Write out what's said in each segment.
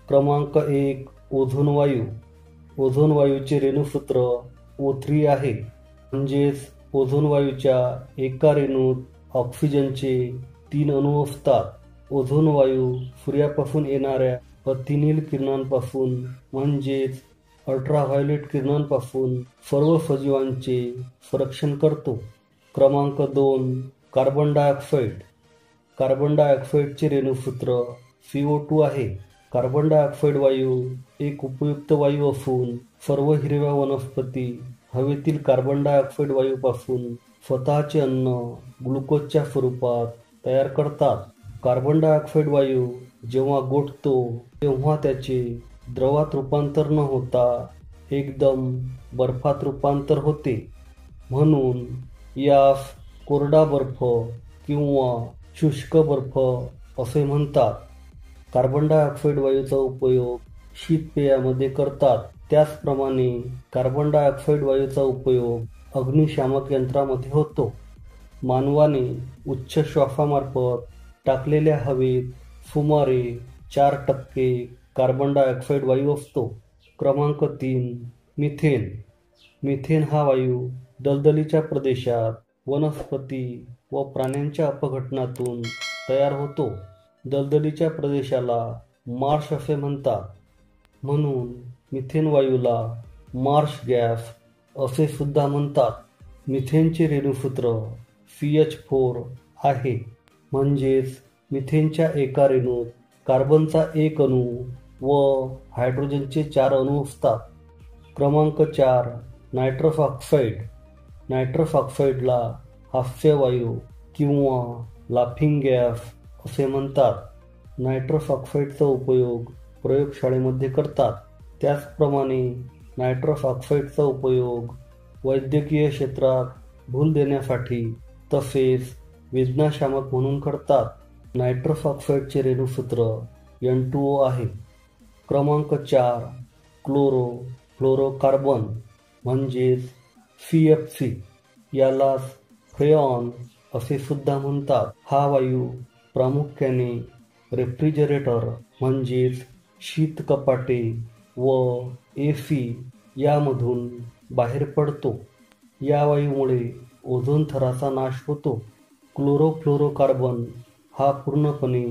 क्रमांक 1 ओझोन वायू. ओझोन वायूचे रेणुसूत्र O3 आहे. म्हणजेच ओझोन वायूच्या एका रेणूत ऑक्सिजनचे 3 अणू असतात. ओझोन वायू सूर्यापासून येणाऱ्या अतिनील किरणांपासून म्हणजेच अल्ट्राव्हायोलेट किरणांपासून सर्व सजीवांचे संरक्षण करतो. क्रमांक 2 कार्बन डायऑक्साईड. कार्बन डायऑक्साईडचे रेणुसूत्र CO2 आहे. कार्बन डायऑक्साईड वायू एक उपयुक्त वायू असून सर्व हिरव्या वनस्पती हवेतील कार्बन डायऑक्साईड वायूपासून स्वतःचे अन्न ग्लुकोजच्या स्वरूपात तयार करतात. कार्बन डायऑक्साईड वायू जेव्हा गोठतो तेव्हा त्याचे द्रवात रूपांतर न होता एकदम बर्फात रूपांतर होते. म्हणून यास कोरडा बर्फ किंवा शुष्क बर्फ असे म्हणतात. कार्बन डायऑक्साईड वायूचा उपयोग शीतपेयामध्ये करतात. त्याचप्रमाणे कार्बन डायऑक्साईड वायूचा उपयोग अग्निशामक यंत्रामध्ये होतो. मानवाने उच्च श्वासामार्फत टाकलेल्या हवेत सुमारे 4% कार्बन डायऑक्साईड वायू असतो. क्रमांक 3 मिथेन. मिथेन हा वायू दलदलीच्या प्रदेशात वनस्पती व प्राण्यांच्या अपघटनातून तयार होतो. दलदलीच्या प्रदेशाला मार्श असे म्हणतात. म्हणून मिथेन वायूला मार्श गॅस असे सुद्धा म्हणतात. मिथेनचे रेणुसूत्र CH4 आहे. म्हणजेच मिथेनच्या एका रेणूत कार्बनचा 1 अणू व हायड्रोजनचे 4 अणू असतात. क्रमांक 4 नायट्रस ऑक्साईड. नायट्रस ऑक्साईडला हास्यवायू किंवा लाफिंग गॅस असे म्हणतात. नायट्रस ऑक्साईडचा उपयोग प्रयोगशाळेमध्ये करतात. त्याचप्रमाणे नायट्रस ऑक्साईडचा उपयोग वैद्यकीय क्षेत्रात भूल देण्यासाठी तसेच वेदनाशामक म्हणून करतात. नायट्रस ऑक्साईडचे रेणुसूत्र N2O आहे. क्रमांक 4 फ्लोरोकार्बन म्हणजेच CFC. यालाच फ्रेऑन असे सुद्धा म्हणतात. हा वायू प्रामुख्याने रेफ्रिजरेटर म्हणजेच शीतकपाटे व AC यामधून बाहेर पडतो. या वायूमुळे ओझोन थराचा नाश होतो. क्लोरोफ्लोरोकार्बन हा पूर्णपणे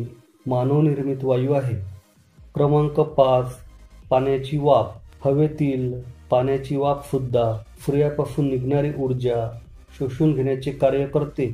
मानवनिर्मित वायू आहे. क्रमांक 5 पाण्याची वाफ. हवेतील पाण्याची वाफ सुद्धा सूर्यापासून निघणारी ऊर्जा शोषून घेण्याचे कार्य करते.